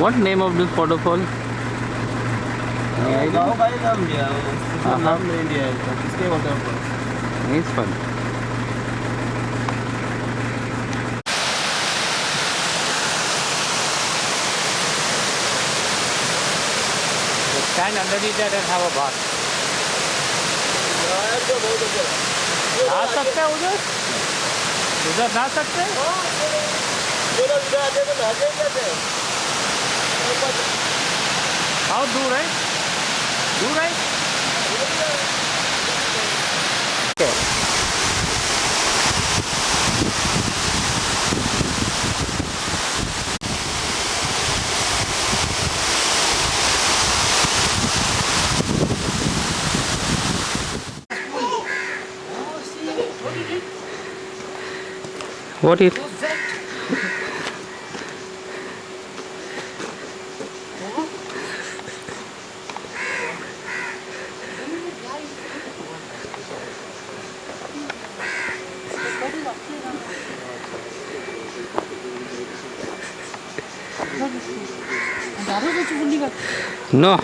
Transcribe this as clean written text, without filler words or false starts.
What name of this waterfall? Any idea? गाँव का ही नाम लिया, उसका नाम नहीं लिया है, किसके waterfall? It's fun. Stand underneath that and have a bath. नहा सकते हैं उधर? उधर नहा सकते हैं? How दूर है? दूर है? Okay. What is? No.